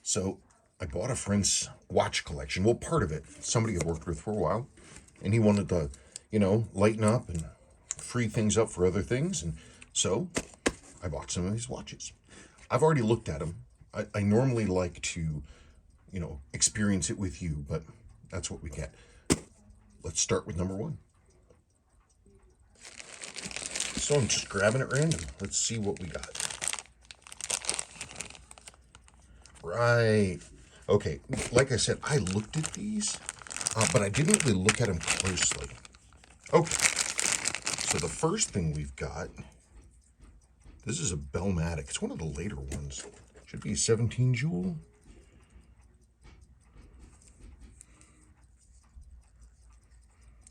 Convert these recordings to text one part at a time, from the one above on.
So I bought a friend's watch collection. Well, part of it, somebody I worked with for a while, and he wanted to, lighten up and free things up for other things. And so I bought some of his watches. I've already looked at them. I normally like to, experience it with you, but that's what we get. Let's start with number one. So I'm just grabbing it random. Let's see what we got. Right. Okay, like I said, I looked at these, but I didn't really look at them closely. Okay, so the first thing we've got, this is a Bell-matic. It's one of the later ones. Should be a 17 jewel.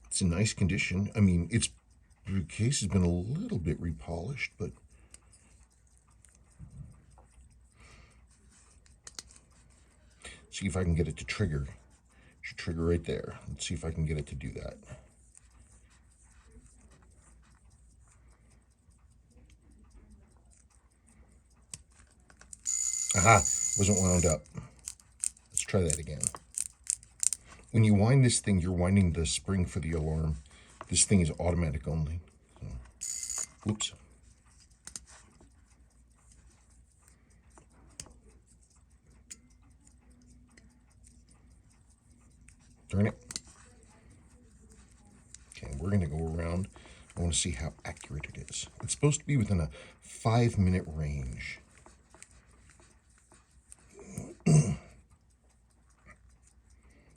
It's in nice condition. I mean, the case has been a little bit repolished, but see if I can get it to trigger. Should trigger right there. Let's see if I can get it to do that. Aha, wasn't wound up. Let's try that again. When you wind this thing, you're winding the spring for the alarm. This thing is automatic only. So, whoops. Darn it. Okay, we're going to go around. I want to see how accurate it is. It's supposed to be within a 5-minute range.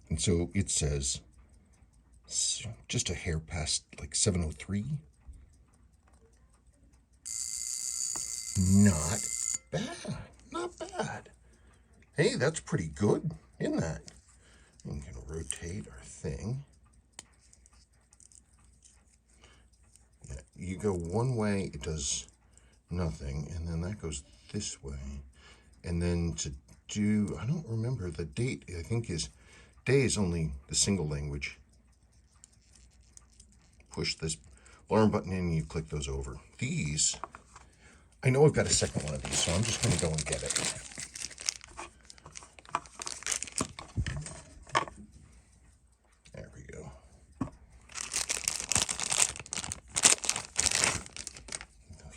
And so it says just a hair past like 7:03. Not bad. Not bad. Hey, that's pretty good, isn't that? I'm going to rotate our thing. Yeah, you go one way, it does nothing, and then that goes this way. And then to do, I don't remember the date, I think day is only the single language. Push this alarm button in and you click those over. These, I know I've got a second one of these, so I'm just going to go and get it. There we go.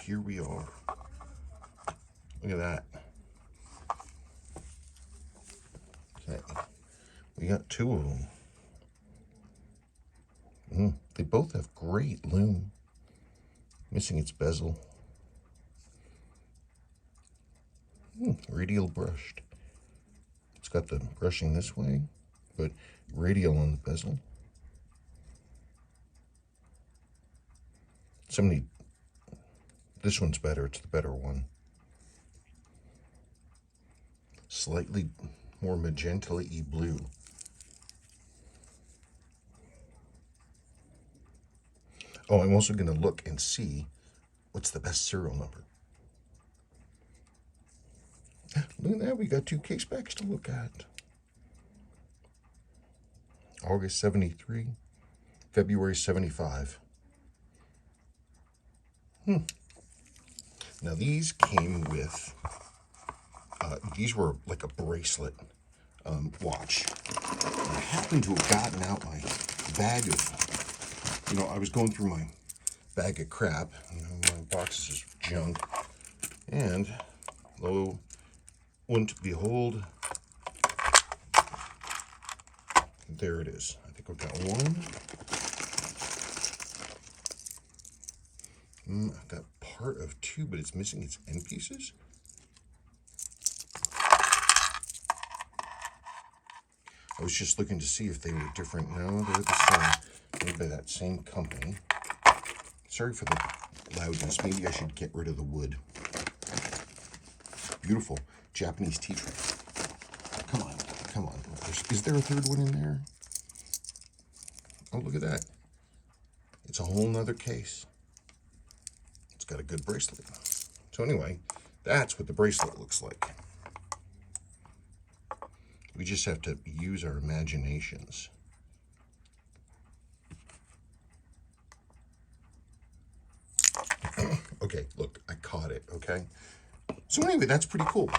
Here we are. Look at that. Okay. We got two of them. They both have great lume. Missing its bezel. Radial brushed. It's got the brushing this way, but radial on the bezel. This one's better. It's the better one. Slightly more magenta-y blue. Oh, I'm also going to look and see what's the best serial number. Look at that, we got 2 case backs to look at. August 73, February 75. Now these came with, these were like a bracelet watch. And I happened to have gotten out my bag of, I was going through my bag of crap, my boxes of junk, and lo and behold, there it is. I think I've got one. I've got part of 2, but it's missing its end pieces. I was just looking to see if they were different. No, they're the same. Made by that same company. Sorry for the loudness. Maybe I should get rid of the wood. Beautiful Japanese tea tray. Come on, come on. Is there a third one in there? Oh, look at that. It's a whole nother case. It's got a good bracelet. So anyway, that's what the bracelet looks like. We just have to use our imaginations. Okay, look, I caught it, okay? So anyway, that's pretty cool.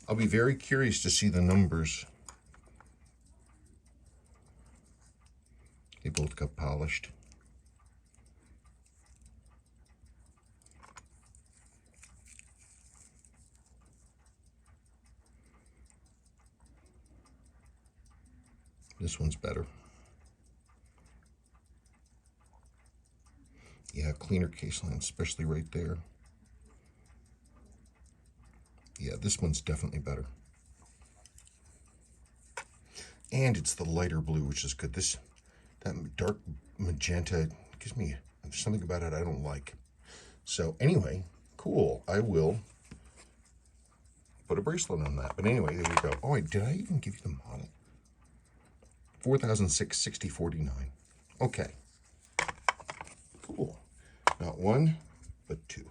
I'll be very curious to see the numbers. They both got polished. This one's better. Yeah, cleaner case line, especially right there. Yeah, this one's definitely better. And it's the lighter blue, which is good. That dark magenta gives me something about it I don't like. So anyway, cool. I will put a bracelet on that. But anyway, there we go. Oh, did I even give you the model? 4006 6049. Okay. Cool. Not one, but two.